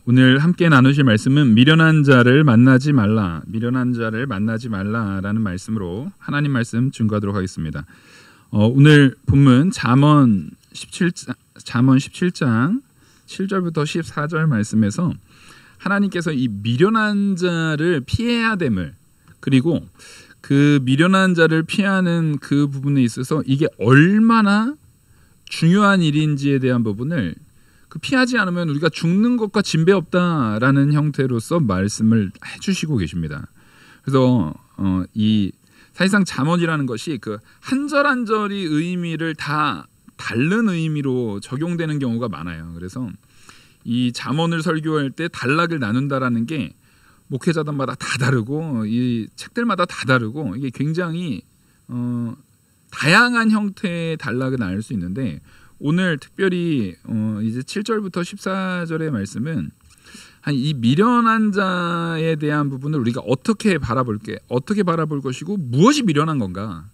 오늘 함께 나누실 말씀은 미련한 자를 만나지 말라, 미련한 자를 만나지 말라라는 말씀으로 하나님 말씀 증거하도록 하겠습니다. 오늘 본문 잠언 17장 7절부터 14절 말씀에서 하나님께서 이 미련한 자를 피해야 됨을, 그리고 그 미련한 자를 피하는 그 부분에 있어서 이게 얼마나 중요한 일인지에 대한 부분을 피하지 않으면 우리가 죽는 것과 진배 없다라는 형태로서 말씀을 해주시고 계십니다. 그래서 이 사실상 잠언이라는 것이 그 한 절 한 절이 의미를 다 다른 의미로 적용되는 경우가 많아요. 그래서 이 잠언을 설교할 때 단락을 나눈다라는 게 목회자들마다 다 다르고 이 책들마다 다 다르고 이게 굉장히 다양한 형태의 단락을 나눌 수 있는데, 오늘 특별히 이제 7절부터 14절의 말씀은 이 미련한 자에 대한 부분을 우리가 어떻게 바라볼 것이고 무엇이 미련한 건가.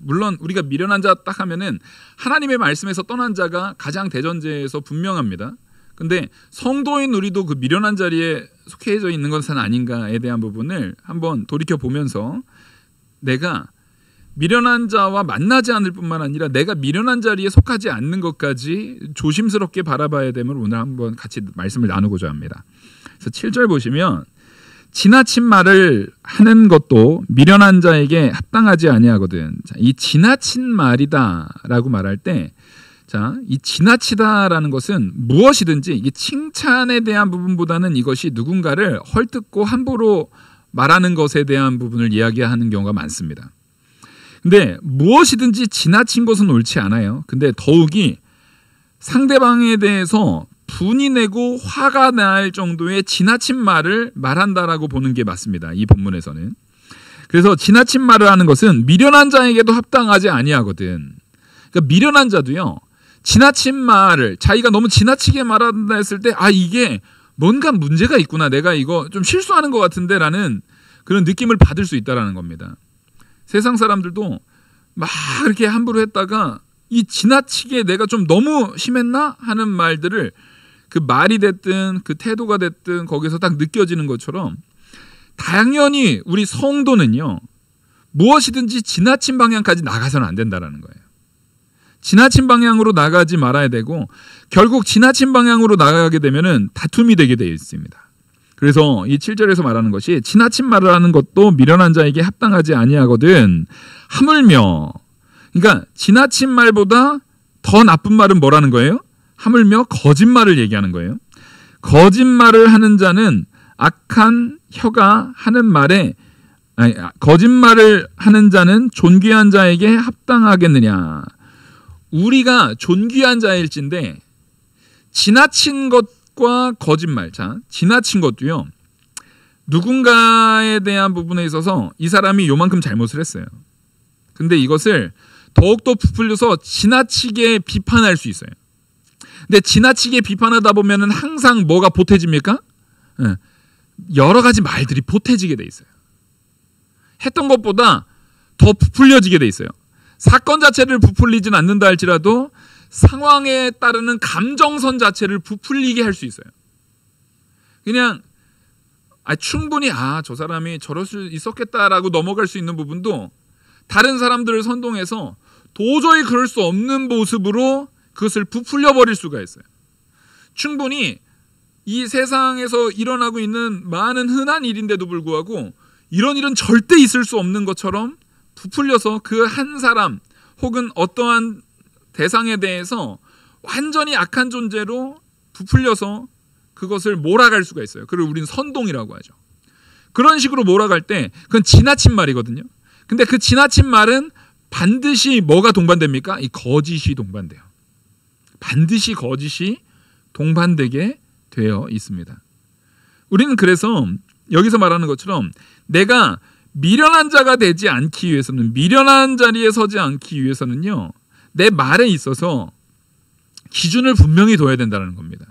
물론 우리가 미련한 자 딱 하면은 하나님의 말씀에서 떠난 자가 가장 대전제에서 분명합니다. 근데 성도인 우리도 그 미련한 자리에 속해져 있는 것은 아닌가에 대한 부분을 한번 돌이켜 보면서 내가 미련한 자와 만나지 않을 뿐만 아니라 내가 미련한 자리에 속하지 않는 것까지 조심스럽게 바라봐야 됨을 오늘 한번 같이 말씀을 나누고자 합니다. 그래서 7절 보시면 지나친 말을 하는 것도 미련한 자에게 합당하지 아니하거든. 자, 이 지나친 말이다라고 말할 때, 이 지나치다라는 것은 무엇이든지 이게 칭찬에 대한 부분보다는 이것이 누군가를 헐뜯고 함부로 말하는 것에 대한 부분을 이야기하는 경우가 많습니다. 근데 무엇이든지 지나친 것은 옳지 않아요. 근데 더욱이 상대방에 대해서 분이 내고 화가 날 정도의 지나친 말을 말한다라고 보는 게 맞습니다. 이 본문에서는. 그래서 지나친 말을 하는 것은 미련한 자에게도 합당하지 아니하거든. 그러니까 미련한 자도요, 지나친 말을 자기가 너무 지나치게 말한다 했을 때 이게 뭔가 문제가 있구나, 내가 이거 좀 실수하는 것 같은데 라는 그런 느낌을 받을 수 있다는 겁니다. 세상 사람들도 막 이렇게 함부로 했다가 이 지나치게 내가 좀 너무 심했나 하는 말들을, 그 말이 됐든 그 태도가 됐든 거기서 딱 느껴지는 것처럼 당연히 우리 성도는요, 무엇이든지 지나친 방향까지 나가서는 안 된다라는 거예요. 지나친 방향으로 나가지 말아야 되고, 결국 지나친 방향으로 나가게 되면은 다툼이 되게 되어 있습니다. 그래서 이 7절에서 말하는 것이 지나친 말을 하는 것도 미련한 자에게 합당하지 아니하거든. 하물며, 그러니까 지나친 말보다 더 나쁜 말은 뭐라는 거예요? 하물며 거짓말을 얘기하는 거예요. 거짓말을 하는 자는 악한 혀가 하는 말에, 거짓말을 하는 자는 존귀한 자에게 합당하겠느냐. 우리가 존귀한 자일진데 지나친 것과 거짓말, 지나친 것도요, 누군가에 대한 부분에 있어서 이 사람이 요만큼 잘못을 했어요. 근데 이것을 더욱더 부풀려서 지나치게 비판할 수 있어요. 근데 지나치게 비판하다 보면은 항상 뭐가 보태집니까? 여러 가지 말들이 보태지게 돼 있어요. 했던 것보다 더 부풀려지게 돼 있어요. 사건 자체를 부풀리진 않는다 할지라도 상황에 따르는 감정선 자체를 부풀리게 할 수 있어요. 그냥 충분히 저 사람이 저럴 수 있었겠다라고 넘어갈 수 있는 부분도 다른 사람들을 선동해서 도저히 그럴 수 없는 모습으로 그것을 부풀려 버릴 수가 있어요. 충분히 이 세상에서 일어나고 있는 많은 흔한 일인데도 불구하고 이런 일은 절대 있을 수 없는 것처럼 부풀려서 그 한 사람 혹은 어떠한 대상에 대해서 완전히 악한 존재로 부풀려서 그것을 몰아갈 수가 있어요. 그걸 우리는 선동이라고 하죠. 그런 식으로 몰아갈 때 그건 지나친 말이거든요. 근데 그 지나친 말은 반드시 뭐가 동반됩니까? 이 거짓이 동반돼요. 반드시 거짓이 동반되게 되어 있습니다. 우리는 그래서 여기서 말하는 것처럼 내가 미련한 자가 되지 않기 위해서는, 미련한 자리에 서지 않기 위해서는요, 내 말에 있어서 기준을 분명히 둬야 된다는 겁니다.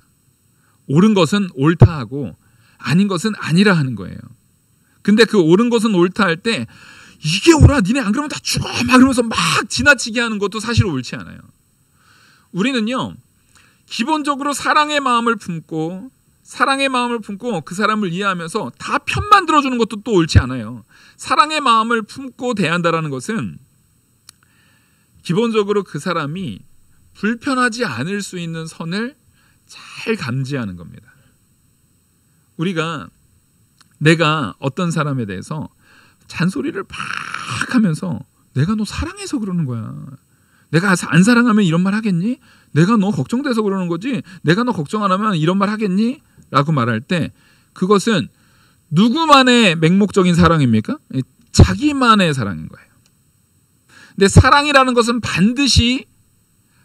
옳은 것은 옳다 하고 아닌 것은 아니라 하는 거예요. 근데 그 옳은 것은 옳다 할 때 이게 옳아, 니네 안 그러면 다 죽어 막 그러면서 막 지나치게 하는 것도 사실 옳지 않아요. 우리는요, 기본적으로 사랑의 마음을 품고 사랑의 마음을 품고 그 사람을 이해하면서 다 편만 들어주는 것도 또 옳지 않아요. 사랑의 마음을 품고 대한다라는 것은 기본적으로 그 사람이 불편하지 않을 수 있는 선을 잘 감지하는 겁니다. 내가 어떤 사람에 대해서 잔소리를 막 하면서 내가 너 사랑해서 그러는 거야. 내가 안 사랑하면 이런 말 하겠니? 내가 너 걱정돼서 그러는 거지. 내가 너 걱정 안 하면 이런 말 하겠니? 라고 말할 때 그것은 누구만의 맹목적인 사랑입니까? 자기만의 사랑인 거예요. 근데 사랑이라는 것은 반드시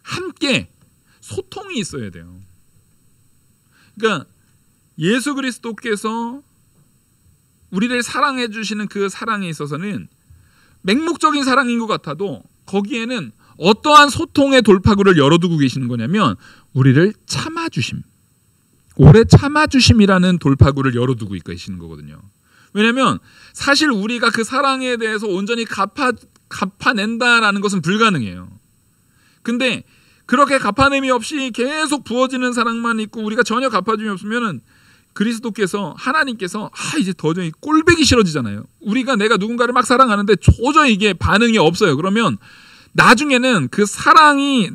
함께 소통이 있어야 돼요. 그러니까 예수 그리스도께서 우리를 사랑해 주시는 그 사랑에 있어서는 맹목적인 사랑인 것 같아도 거기에는 어떠한 소통의 돌파구를 열어두고 계시는 거냐면 우리를 참아주심, 오래 참아주심이라는 돌파구를 열어두고 계시는 거거든요. 왜냐하면 사실 우리가 그 사랑에 대해서 온전히 갚아낸다라는 것은 불가능해요. 근데 그렇게 갚아냄이 없이 계속 부어지는 사랑만 있고 우리가 전혀 갚아줌이 없으면은 그리스도께서 하나님께서 이제 도저히 꼴배기 싫어지잖아요. 내가 누군가를 막 사랑하는데 도저히 이게 반응이 없어요. 그러면 나중에는 그 사랑이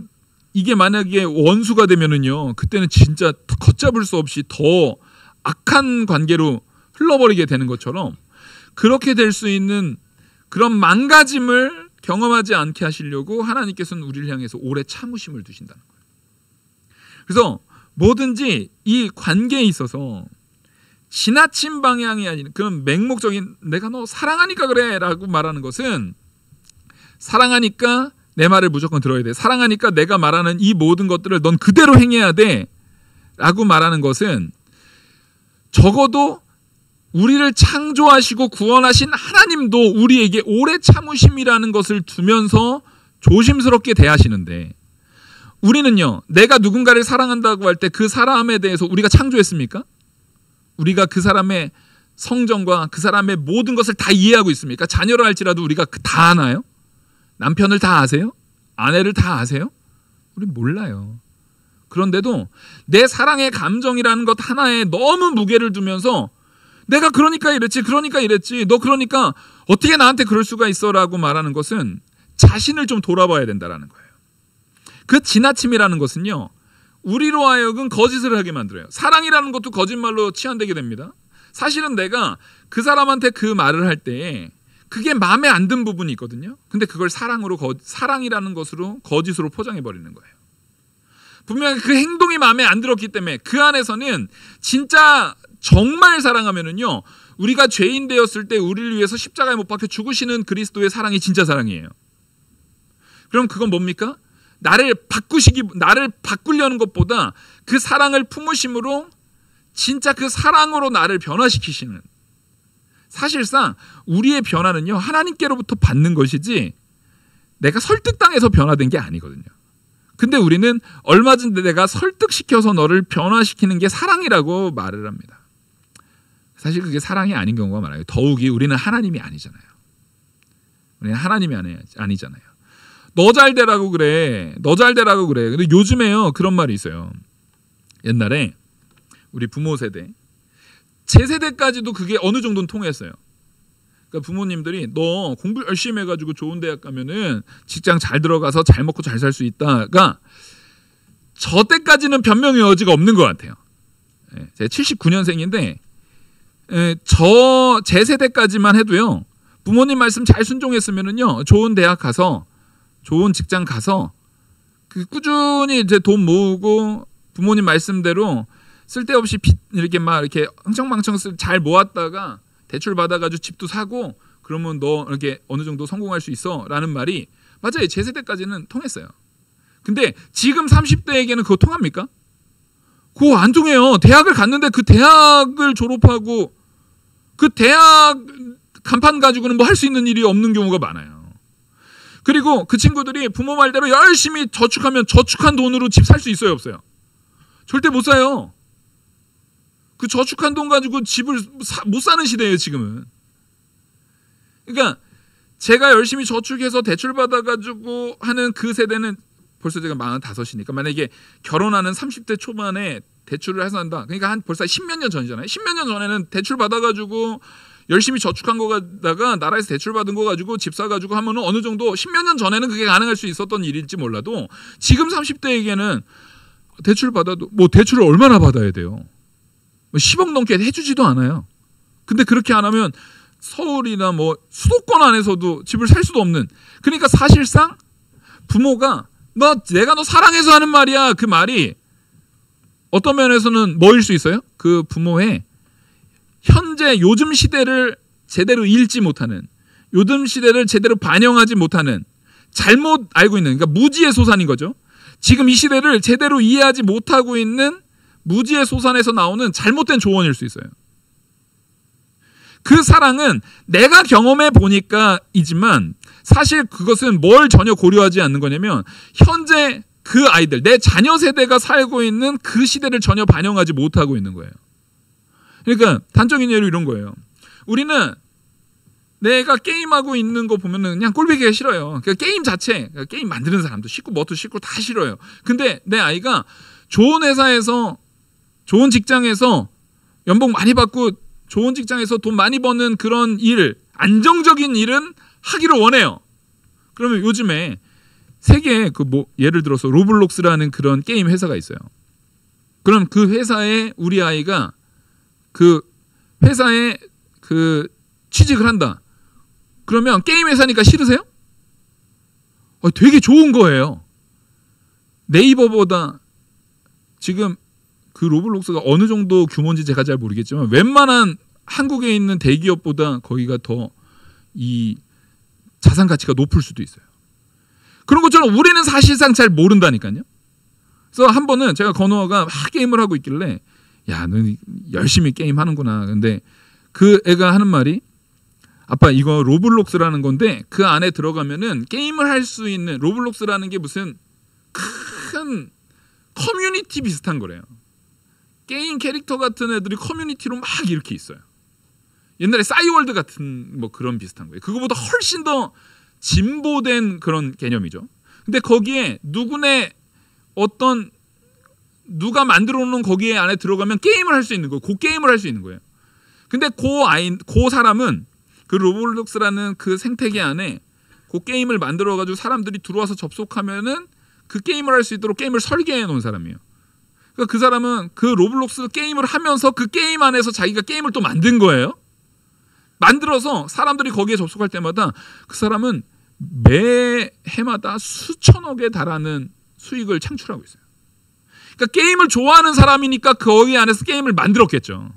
이게 만약에 원수가 되면은요, 그때는 진짜 걷잡을 수 없이 더 악한 관계로 흘러버리게 되는 것처럼 그렇게 될 수 있는 그런 망가짐을 경험하지 않게 하시려고 하나님께서는 우리를 향해서 오래 참으심을 두신다는 거예요. 그래서 뭐든지 이 관계에 있어서 지나친 방향이 아닌 그런 맹목적인 내가 너 사랑하니까 그래 라고 말하는 것은 사랑하니까 내 말을 무조건 들어야 돼. 사랑하니까 내가 말하는 이 모든 것들을 넌 그대로 행해야 돼 라고 말하는 것은 적어도 우리를 창조하시고 구원하신 하나님도 우리에게 오래 참으심이라는 것을 두면서 조심스럽게 대하시는데 우리는요, 내가 누군가를 사랑한다고 할 때 그 사람에 대해서 우리가 창조했습니까? 우리가 그 사람의 성정과 그 사람의 모든 것을 다 이해하고 있습니까? 자녀를 할지라도 우리가 다 아나요? 남편을 다 아세요? 아내를 다 아세요? 우리 몰라요. 그런데도 내 사랑의 감정이라는 것 하나에 너무 무게를 두면서 내가 그러니까 이랬지 너 그러니까 어떻게 나한테 그럴 수가 있어 라고 말하는 것은 자신을 좀 돌아봐야 된다는 거예요. 그 지나침이라는 것은요, 우리로 하여금 거짓을 하게 만들어요. 사랑이라는 것도 거짓말로 치환되게 됩니다. 사실은 내가 그 사람한테 그 말을 할 때에 그게 마음에 안 든 부분이 있거든요. 근데 그걸 사랑이라는 것으로 거짓으로 포장해 버리는 거예요. 분명히 그 행동이 마음에 안 들었기 때문에 그 안에서는 진짜 정말 사랑하면은요, 우리가 죄인 되었을 때 우리를 위해서 십자가에 못 박혀 죽으시는 그리스도의 사랑이 진짜 사랑이에요. 그럼 그건 뭡니까? 나를 바꾸려는 것보다 그 사랑을 품으심으로 진짜 그 사랑으로 나를 변화시키시는, 사실상 우리의 변화는요, 하나님께로부터 받는 것이지 내가 설득당해서 변화된 게 아니거든요. 근데 우리는 얼마든지 내가 설득시켜서 너를 변화시키는 게 사랑이라고 말을 합니다. 사실 그게 사랑이 아닌 경우가 많아요. 더욱이 우리는 하나님이 아니잖아요. 우리는 하나님이 아니잖아요. 너 잘 되라고 그래. 근데 요즘에요, 그런 말이 있어요. 옛날에 우리 부모 세대, 제 세대까지도 그게 어느 정도는 통했어요. 그러니까 부모님들이 너 공부 열심히 해가지고 좋은 대학 가면은 직장 잘 들어가서 잘 먹고 잘 살 수 있다가 저 때까지는 변명의 여지가 없는 것 같아요. 제가 79년생인데 제 세대까지만 해도요, 부모님 말씀 잘 순종했으면은요, 좋은 대학 가서 좋은 직장 가서 꾸준히 이제 돈 모으고 부모님 말씀대로 쓸데없이 빚 이렇게 흥청망청 잘 모았다가 대출 받아가지고 집도 사고 그러면 너 이렇게 어느 정도 성공할 수 있어라는 말이 맞아요. 제 세대까지는 통했어요. 근데 지금 30대에게는 그거 통합니까? 그거 안 통해요. 대학을 갔는데 그 대학을 졸업하고 그 대학 간판 가지고는 뭐 할 수 있는 일이 없는 경우가 많아요. 그리고 그 친구들이 부모 말대로 열심히 저축하면 저축한 돈으로 집 살 수 있어요, 없어요? 절대 못 사요. 그 저축한 돈 가지고 집을 못 사는 시대예요, 지금은. 그러니까 제가 열심히 저축해서 대출 받아가지고 하는 그 세대는 벌써 제가 45이니까 만약에 결혼하는 30대 초반에 대출을 해서 한다. 그러니까 한 벌써 10몇 년 전이잖아요. 10몇 년 전에는 대출 받아가지고 열심히 저축한 거다가 나라에서 대출 받은 거 가지고 집 사가지고 하면은 어느 정도 10몇 년 전에는 그게 가능할 수 있었던 일일지 몰라도 지금 30대에게는 대출 받아도 뭐 대출을 얼마나 받아야 돼요? 10억 넘게 해주지도 않아요. 근데 그렇게 안 하면 서울이나 뭐 수도권 안에서도 집을 살 수도 없는. 그러니까 사실상 부모가 내가 너 사랑해서 하는 말이야. 그 말이 어떤 면에서는 뭐일 수 있어요? 그 부모의 현재 요즘 시대를 제대로 읽지 못하는, 요즘 시대를 제대로 반영하지 못하는, 잘못 알고 있는, 그러니까 무지의 소산인 거죠. 지금 이 시대를 제대로 이해하지 못하고 있는 무지의 소산에서 나오는 잘못된 조언일 수 있어요. 그 사랑은 내가 경험해 보니까이지만 사실 그것은 뭘 전혀 고려하지 않는 거냐면 현재 그 아이들, 내 자녀 세대가 살고 있는 그 시대를 전혀 반영하지 못하고 있는 거예요. 그러니까 단적인 예로 이런 거예요. 우리는 내가 게임하고 있는 거 보면은 그냥 꼴보기가 싫어요. 그러니까 게임 자체, 게임 만드는 사람도 싫고 뭐도 싫고 다 싫어요. 근데 내 아이가 좋은 회사에서, 좋은 직장에서 연봉 많이 받고 좋은 직장에서 돈 많이 버는 그런 일, 안정적인 일은 하기를 원해요. 그러면 요즘에 세계에 예를 들어서 로블록스라는 그런 게임 회사가 있어요. 그럼 그 회사에 우리 아이가 그 회사에 취직을 한다. 그러면 게임 회사니까 싫으세요? 되게 좋은 거예요. 네이버보다 지금 그 로블록스가 어느 정도 규모인지 제가 잘 모르겠지만 웬만한 한국에 있는 대기업보다 거기가 더 이 자산 가치가 높을 수도 있어요. 그런 것처럼 우리는 사실상 잘 모른다니까요. 그래서 한 번은 제가 건호가 막 게임을 하고 있길래 야, 너 열심히 게임하는구나. 근데 그 애가 하는 말이 아빠 이거 로블록스라는 건데 그 안에 들어가면은 게임을 할 수 있는, 로블록스라는 게 무슨 큰 커뮤니티 비슷한 거래요. 게임 캐릭터 같은 애들이 커뮤니티로 막 이렇게 있어요. 옛날에 싸이월드 같은 뭐 그런 비슷한 거예요. 그거보다 훨씬 더 진보된 그런 개념이죠. 근데 거기에 누가 만들어 놓은 거기에 안에 들어가면 게임을 할 수 있는 거예요. 그 게임을 할 수 있는 거예요. 근데 그 사람은 그 로블록스라는 그 생태계 안에 그 게임을 만들어 가지고 사람들이 들어와서 접속하면은 그 게임을 할 수 있도록 게임을 설계해 놓은 사람이에요. 그러니까 그 사람은 그 로블록스 게임을 하면서 그 게임 안에서 자기가 게임을 또 만든 거예요. 만들어서 사람들이 거기에 접속할 때마다 그 사람은 매 해마다 수천억에 달하는 수익을 창출하고 있어요. 그러니까 게임을 좋아하는 사람이니까 거기 안에서 게임을 만들었겠죠.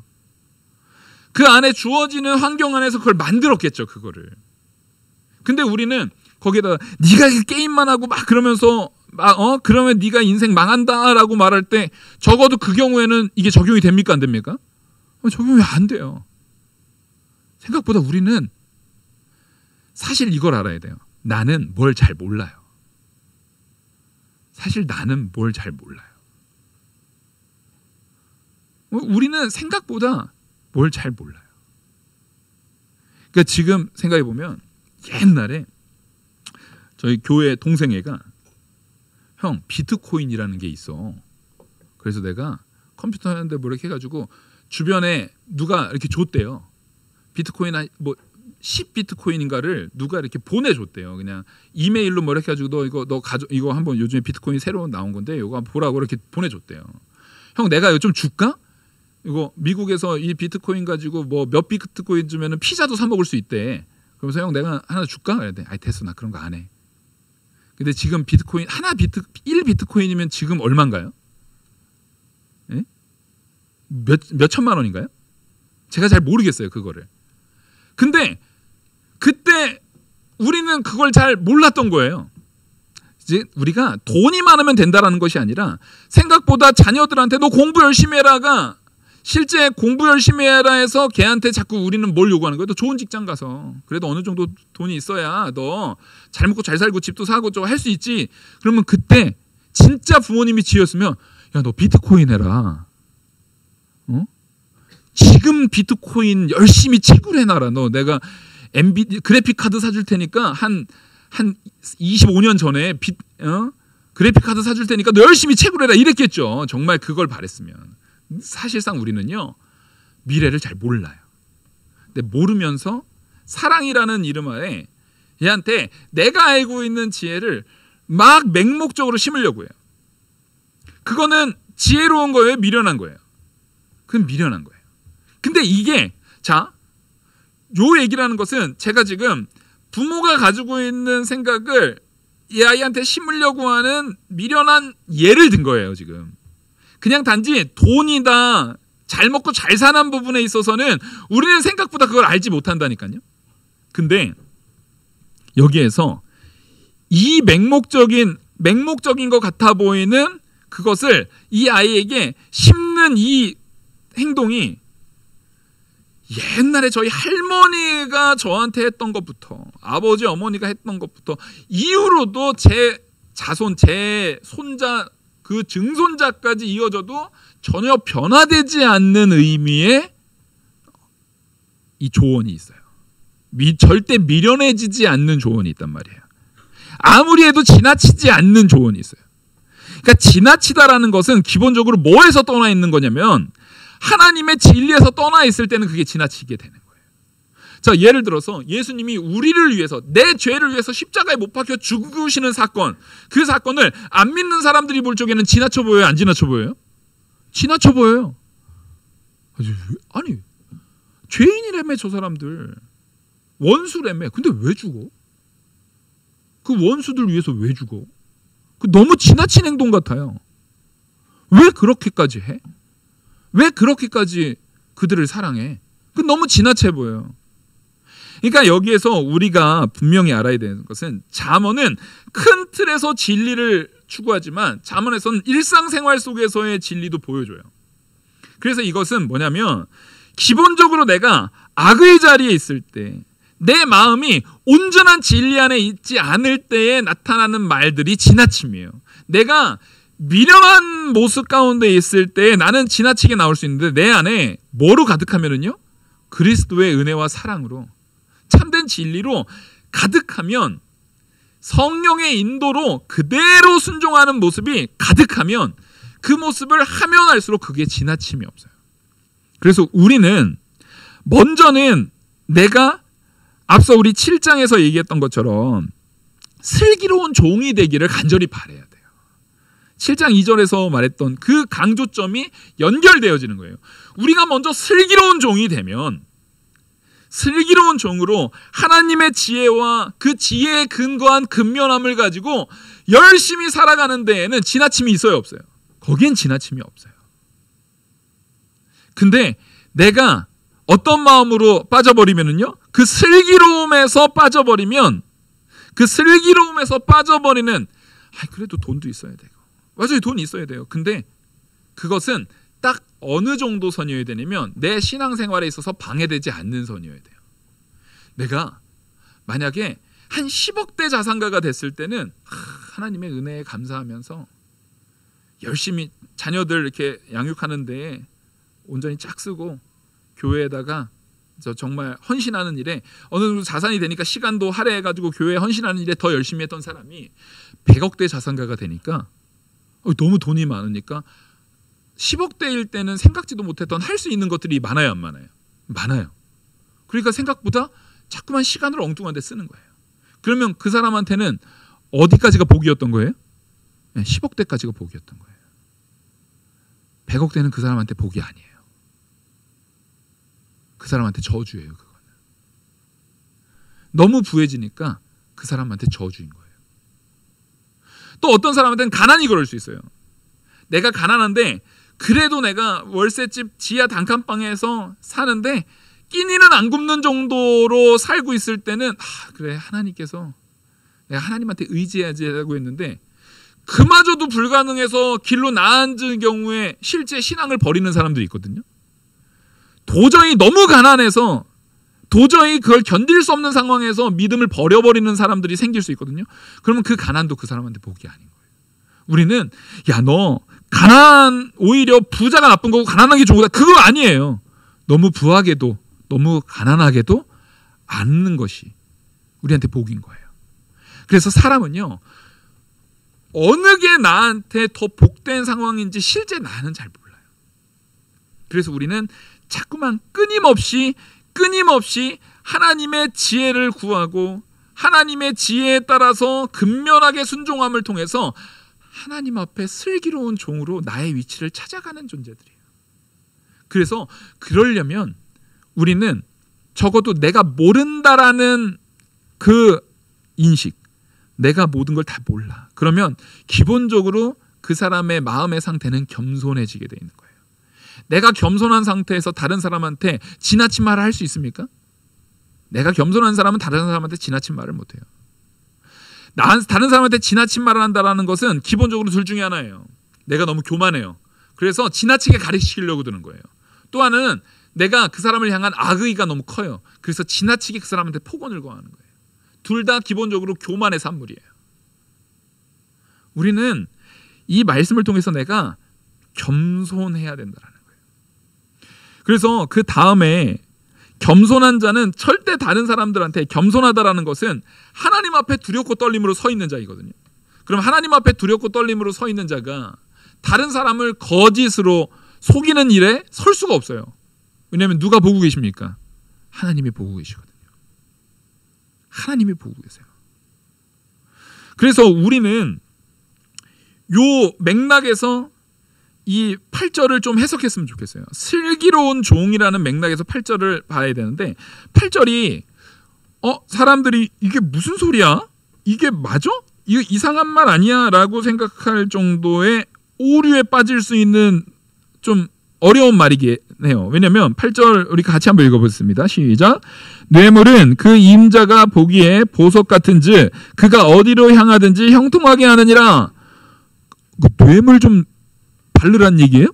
그 안에 주어지는 환경 안에서 그걸 만들었겠죠, 그거를. 근데 우리는 거기에다가 네가 게임만 하고 막 그러면서 그러면 네가 인생 망한다라고 말할 때 적어도 그 경우에는 이게 적용이 됩니까, 안 됩니까? 적용이 안 돼요. 생각보다 우리는 사실 이걸 알아야 돼요. 나는 뭘 잘 몰라요. 사실 나는 뭘 잘 몰라요. 우리는 생각보다 뭘 잘 몰라요. 그러니까 지금 생각해 보면 옛날에 저희 교회 동생애가 형 비트코인이라는 게 있어. 그래서 내가 컴퓨터 하는데 뭐 이렇게 해가지고 주변에 누가 이렇게 줬대요. 비트코인 뭐 10비트코인인가를 누가 이렇게 보내줬대요. 그냥 이메일로 뭐 이렇게 해가지고 이거 한번 요즘에 비트코인 새로 나온 건데 이거 한번 보라고 이렇게 보내줬대요. 형 내가 이거 좀 줄까? 이거 미국에서 이 비트코인 가지고 뭐 몇 비트코인 주면은 피자도 사 먹을 수 있대. 그러면서 형 내가 하나 줄까? 그랬더니 아이 됐어 나 그런 거 안 해. 근데 지금 비트코인 1비트코인이면 지금 얼마인가요? 예? 몇 천만 원인가요? 제가 잘 모르겠어요 그거를. 근데 그때 우리는 그걸 잘 몰랐던 거예요. 이제 우리가 돈이 많으면 된다라는 것이 아니라 생각보다 자녀들한테 너 공부 열심히 해라가 실제 공부 열심히 해라 해서 걔한테 자꾸 우리는 뭘 요구하는 거예요? 너 좋은 직장 가서 그래도 어느 정도 돈이 있어야 너 잘 먹고 잘 살고 집도 사고 좀 할 수 있지. 그러면 그때 진짜 부모님이 지었으면 야 너 비트코인 해라. 지금 비트코인 열심히 채굴 해놔라. 너 내가 그래픽 카드 사줄 테니까 한 25년 전에 그래픽 카드 사줄 테니까 너 열심히 채굴해라 이랬겠죠. 정말 그걸 바랬으면. 사실상 우리는요 미래를 잘 몰라요. 근데 모르면서 사랑이라는 이름 아래 얘한테 내가 알고 있는 지혜를 막 맹목적으로 심으려고 해요. 그거는 지혜로운 거예요? 미련한 거예요? 그건 미련한 거예요. 근데 이게 자, 요 얘기라는 것은 제가 지금 부모가 가지고 있는 생각을 이 아이한테 심으려고 하는 미련한 예를 든 거예요. 지금 그냥 단지 돈이다, 잘 먹고 잘 사는 부분에 있어서는 우리는 생각보다 그걸 알지 못한다니까요. 근데 여기에서 이 맹목적인 것 같아 보이는 그것을 이 아이에게 심는 이 행동이 옛날에 저희 할머니가 저한테 했던 것부터 아버지 어머니가 했던 것부터 이후로도 제 자손 제 손자 그 증손자까지 이어져도 전혀 변화되지 않는 의미의 이 조언이 있어요. 절대 미련해지지 않는 조언이 있단 말이에요. 아무리 해도 지나치지 않는 조언이 있어요. 그러니까 지나치다라는 것은 기본적으로 뭐에서 떠나 있는 거냐면 하나님의 진리에서 떠나 있을 때는 그게 지나치게 되는 거예요. 자, 예를 들어서 예수님이 우리를 위해서 내 죄를 위해서 십자가에 못 박혀 죽으시는 사건, 그 사건을 안 믿는 사람들이 볼 적에는 지나쳐 보여요? 안 지나쳐 보여요? 지나쳐 보여요. 아니 죄인이라며 저 사람들 원수라며. 근데 왜 죽어? 그 원수들 위해서 왜 죽어? 그 너무 지나친 행동 같아요. 왜 그렇게까지 해? 왜 그렇게까지 그들을 사랑해? 그 너무 지나쳐 보여요. 그러니까 여기에서 우리가 분명히 알아야 되는 것은 잠언은 큰 틀에서 진리를 추구하지만 잠언에서는 일상생활 속에서의 진리도 보여줘요. 그래서 이것은 뭐냐면 기본적으로 내가 악의 자리에 있을 때 내 마음이 온전한 진리 안에 있지 않을 때에 나타나는 말들이 지나침이에요. 내가 미련한 모습 가운데 있을 때 나는 지나치게 나올 수 있는데 내 안에 뭐로 가득하면은요? 그리스도의 은혜와 사랑으로 참된 진리로 가득하면 성령의 인도로 그대로 순종하는 모습이 가득하면 그 모습을 하면 할수록 그게 지나침이 없어요. 그래서 우리는 먼저는 내가 앞서 우리 7장에서 얘기했던 것처럼 슬기로운 종이 되기를 간절히 바라야 돼요. 7장 2절에서 말했던 그 강조점이 연결되어지는 거예요. 우리가 먼저 슬기로운 종이 되면 슬기로운 종으로 하나님의 지혜와 그 지혜에 근거한 근면함을 가지고 열심히 살아가는 데에는 지나침이 있어요, 없어요? 거기엔 지나침이 없어요. 근데 내가 어떤 마음으로 빠져버리면은요, 그 슬기로움에서 빠져버리면 그 슬기로움에서 빠져버리는 그래도 돈도 있어야 되고 맞아요, 돈이 있어야 돼요. 근데 그것은 딱 어느 정도 선이어야 되냐면 내 신앙생활에 있어서 방해되지 않는 선이어야 돼요. 내가 만약에 한 10억대 자산가가 됐을 때는 하나님의 은혜에 감사하면서 열심히 자녀들 이렇게 양육하는 데에 온전히 짝 쓰고 교회에다가 정말 헌신하는 일에 어느 정도 자산이 되니까 시간도 할애해가지고 교회에 헌신하는 일에 더 열심히 했던 사람이 100억대 자산가가 되니까 너무 돈이 많으니까 10억대일 때는 생각지도 못했던 할 수 있는 것들이 많아요, 안 많아요? 많아요. 그러니까 생각보다 자꾸만 시간을 엉뚱한 데 쓰는 거예요. 그러면 그 사람한테는 어디까지가 복이었던 거예요? 10억대까지가 복이었던 거예요. 100억대는 그 사람한테 복이 아니에요. 그 사람한테 저주예요. 그거는 너무 부해지니까 그 사람한테 저주인 거예요. 또 어떤 사람한테는 가난이 그럴 수 있어요. 내가 가난한데 그래도 내가 월세집 지하 단칸방에서 사는데 끼니는 안 굶는 정도로 살고 있을 때는 그래, 하나님께서 내가 하나님한테 의지하고 했는데 그마저도 불가능해서 길로 나앉은 경우에 실제 신앙을 버리는 사람들이 있거든요. 도저히 너무 가난해서 도저히 그걸 견딜 수 없는 상황에서 믿음을 버려버리는 사람들이 생길 수 있거든요. 그러면 그 가난도 그 사람한테 복이 아닌 거예요. 우리는 너 가난 오히려 부자가 나쁜 거고 가난한 게 좋은 거다, 그거 아니에요. 너무 부하게도 너무 가난하게도 않는 것이 우리한테 복인 거예요. 그래서 사람은요, 어느 게 나한테 더 복된 상황인지 실제 나는 잘 몰라요. 그래서 우리는 자꾸만 끊임없이 하나님의 지혜를 구하고 하나님의 지혜에 따라서 근면하게 순종함을 통해서 하나님 앞에 슬기로운 종으로 나의 위치를 찾아가는 존재들이에요. 그래서 그러려면 우리는 적어도 내가 모른다라는 그 인식, 내가 모든 걸 다 몰라. 그러면 기본적으로 그 사람의 마음의 상태는 겸손해지게 돼 있는 거예요. 내가 겸손한 상태에서 다른 사람한테 지나친 말을 할 수 있습니까? 내가 겸손한 사람은 다른 사람한테 지나친 말을 못해요. 다른 사람한테 지나친 말을 한다는 것은 기본적으로 둘 중에 하나예요. 내가 너무 교만해요. 그래서 지나치게 가르치려고 드는 거예요. 또 하나는 내가 그 사람을 향한 악의가 너무 커요. 그래서 지나치게 그 사람한테 폭언을 거하는 거예요. 둘 다 기본적으로 교만의 산물이에요. 우리는 이 말씀을 통해서 내가 겸손해야 된다는 거예요. 그래서 그 다음에 겸손한 자는 절대 다른 사람들한테, 겸손하다라는 것은 하나님 앞에 두렵고 떨림으로 서 있는 자이거든요. 그럼 하나님 앞에 두렵고 떨림으로 서 있는 자가 다른 사람을 거짓으로 속이는 일에 설 수가 없어요. 왜냐하면 누가 보고 계십니까? 하나님이 보고 계시거든요. 하나님이 보고 계세요. 그래서 우리는 요 맥락에서 이 8절을 좀 해석했으면 좋겠어요. 슬기로운 종이라는 맥락에서 8절을 봐야 되는데, 8절이 사람들이 이게 무슨 소리야? 이게 맞아? 이거 이상한 말 아니야? 라고 생각할 정도의 오류에 빠질 수 있는 좀 어려운 말이긴 해요. 왜냐하면 8절 우리 같이 한번 읽어보겠습니다. 시작. 뇌물은 그 임자가 보기에 보석 같은즉 그가 어디로 향하든지 형통하게 하느니라. 뇌물 좀 바르란 얘기예요?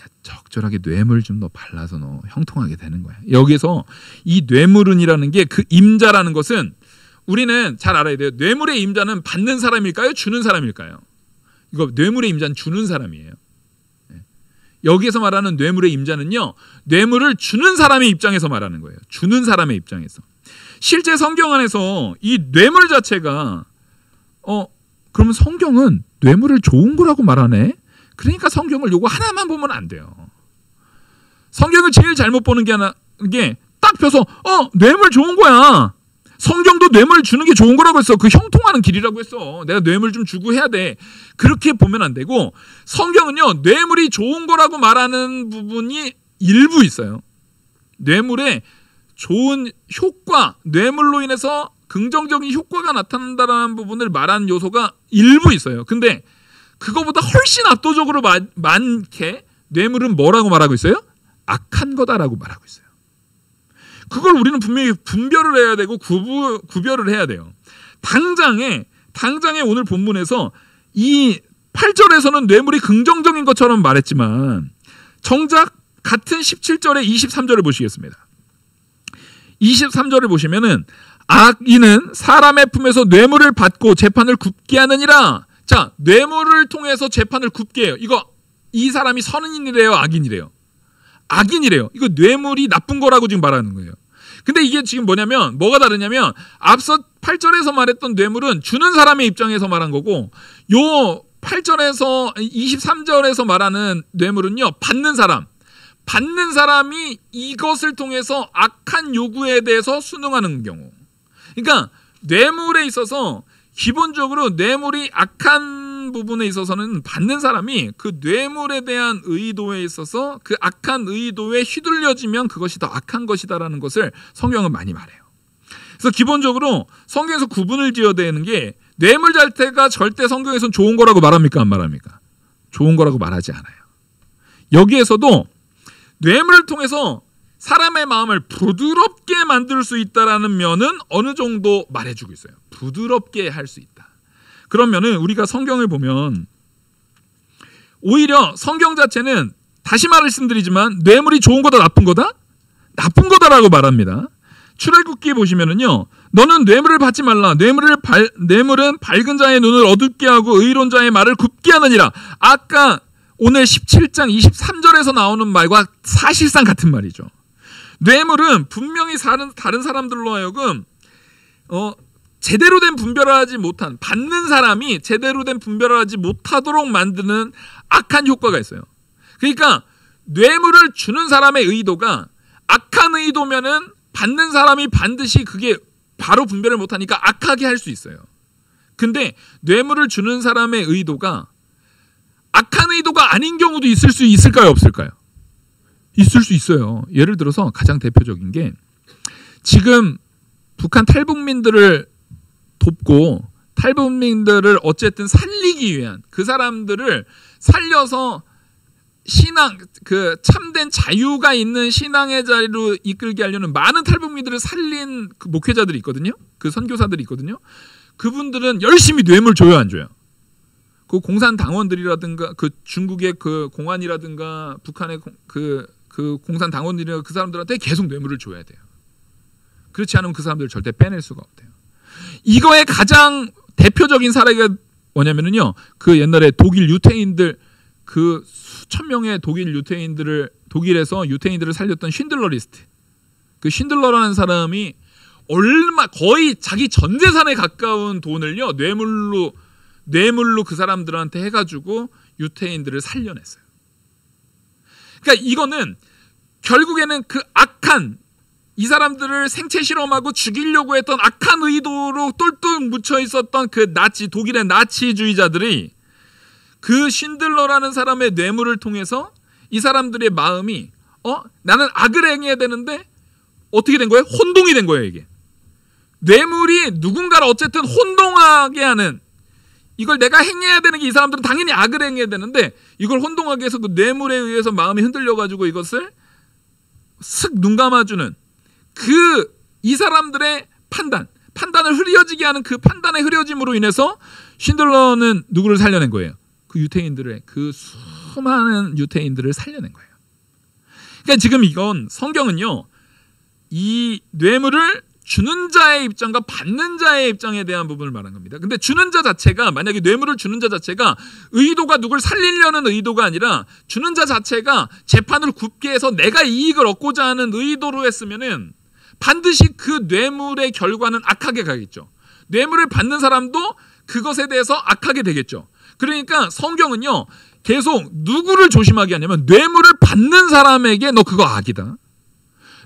야, 적절하게 뇌물 좀 너 발라서 너 형통하게 되는 거야. 여기서 이 뇌물은이라는 게 그 임자라는 것은 우리는 잘 알아야 돼요. 뇌물의 임자는 받는 사람일까요? 주는 사람일까요? 이거 뇌물의 임자는 주는 사람이에요. 여기에서 말하는 뇌물의 임자는요, 뇌물을 주는 사람의 입장에서 말하는 거예요. 주는 사람의 입장에서. 실제 성경 안에서 이 뇌물 자체가 그러면 성경은 뇌물을 좋은 거라고 말하네. 그러니까 성경을 요거 하나만 보면 안 돼요. 성경을 제일 잘못 보는 게 딱 펴서 뇌물 좋은 거야. 성경도 뇌물 주는 게 좋은 거라고 했어. 그 형통하는 길이라고 했어. 내가 뇌물 좀 주고 해야 돼. 그렇게 보면 안 되고, 성경은요 뇌물이 좋은 거라고 말하는 부분이 일부 있어요. 뇌물의 좋은 효과, 뇌물로 인해서 긍정적인 효과가 나타난다는 부분을 말하는 요소가 일부 있어요. 근데 그거보다 훨씬 압도적으로 많게 뇌물은 뭐라고 말하고 있어요? 악한 거다라고 말하고 있어요. 그걸 우리는 분명히 분별을 해야 되고 구별을 해야 돼요. 당장에 오늘 본문에서 이 8절에서는 뇌물이 긍정적인 것처럼 말했지만 정작 같은 17절의 23절을 보시겠습니다. 23절을 보시면은 악인은 사람의 품에서 뇌물을 받고 재판을 굽게 하느니라. 자, 뇌물을 통해서 재판을 굽게 해요. 이 사람이 선인이래요, 악인이래요? 악인이래요. 이거 뇌물이 나쁜 거라고 지금 말하는 거예요. 근데 이게 지금 뭐가 다르냐면 앞서 8절에서 말했던 뇌물은 주는 사람의 입장에서 말한 거고, 요 8절에서 23절에서 말하는 뇌물은요, 받는 사람이 이것을 통해서 악한 요구에 대해서 순응하는 경우. 그러니까 뇌물에 있어서 기본적으로 뇌물이 악한 부분에 있어서는 받는 사람이 그 뇌물에 대한 의도에 있어서 그 악한 의도에 휘둘려지면 그것이 더 악한 것이다라는 것을 성경은 많이 말해요. 그래서 기본적으로 성경에서 구분을 지어야 되는 게, 뇌물 자체가 절대 성경에서는 좋은 거라고 말합니까? 안 말합니까? 좋은 거라고 말하지 않아요. 여기에서도 뇌물을 통해서 사람의 마음을 부드럽게 만들 수 있다라는 면은 어느 정도 말해주고 있어요. 부드럽게 할 수 있다. 그러면은 우리가 성경을 보면 오히려 성경 자체는 다시 말씀드리지만 뇌물이 좋은 거다 나쁜 거다? 나쁜 거다라고 말합니다. 출애굽기 보시면은요, 너는 뇌물을 받지 말라. 뇌물은 밝은 자의 눈을 어둡게 하고 의로운 자의 말을 굽게 하느니라. 아까 오늘 17장 23절에서 나오는 말과 사실상 같은 말이죠. 뇌물은 분명히 다른 사람들로 하여금 제대로 된 분별을 하지 못한, 받는 사람이 제대로 된 분별을 하지 못하도록 만드는 악한 효과가 있어요. 그러니까 뇌물을 주는 사람의 의도가 악한 의도면은 받는 사람이 반드시 그게 바로 분별을 못하니까 악하게 할 수 있어요. 근데 뇌물을 주는 사람의 의도가 악한 의도가 아닌 경우도 있을 수 있을까요? 없을까요? 있을 수 있어요. 예를 들어서 가장 대표적인 게 지금 북한 탈북민들을 돕고 탈북민들을 어쨌든 살리기 위한 그 사람들을 살려서 신앙, 그 참된 자유가 있는 신앙의 자리로 이끌게 하려는 많은 탈북민들을 살린 그 목회자들이 있거든요. 그 선교사들이 있거든요. 그분들은 열심히 뇌물 줘요, 안 줘요? 그 공산당원들이라든가 그 중국의 그 공안이라든가 북한의 그 공산당원들이나 그 사람들한테 계속 뇌물을 줘야 돼요. 그렇지 않으면 그 사람들을 절대 빼낼 수가 없대요. 이거의 가장 대표적인 사례가 뭐냐면은요. 그 옛날에 독일 유태인들 그 수천 명의 독일에서 유태인들을 살렸던 쉰들러 리스트. 그 쉰들러라는 사람이 거의 자기 전 재산에 가까운 돈을요. 뇌물로 그 사람들한테 해가지고 유태인들을 살려냈어요. 그러니까 이거는 결국에는 그 악한 이 사람들을 생체 실험하고 죽이려고 했던 악한 의도로 똘똘 묻혀 있었던 그 독일의 나치주의자들이 그 쉰들러라는 사람의 뇌물을 통해서 이 사람들의 마음이 나는 악을 행해야 되는데 어떻게 된 거예요? 혼동이 된 거예요. 이게 뇌물이 누군가를 어쨌든 혼동하게 하는, 이걸 내가 행해야 되는 게 이 사람들은 당연히 악을 행해야 되는데 이걸 혼동하게 해서 그 뇌물에 의해서 마음이 흔들려가지고 이것을 슥 눈 감아주는 이 사람들의 판단을 흐려지게 하는 그 판단의 흐려짐으로 인해서 쉰들러는 누구를 살려낸 거예요? 그 수많은 유태인들을 살려낸 거예요. 그러니까 지금 이건 성경은요, 이 뇌물을 주는 자의 입장과 받는 자의 입장에 대한 부분을 말한 겁니다. 근데 주는 자 자체가, 만약에 뇌물을 주는 자 자체가 의도가 누굴 살리려는 의도가 아니라 주는 자 자체가 재판을 굽게 해서 내가 이익을 얻고자 하는 의도로 했으면은 반드시 그 뇌물의 결과는 악하게 가겠죠. 뇌물을 받는 사람도 그것에 대해서 악하게 되겠죠. 그러니까 성경은요, 계속 누구를 조심하게 하냐면 뇌물을 받는 사람에게 너 그거 악이다.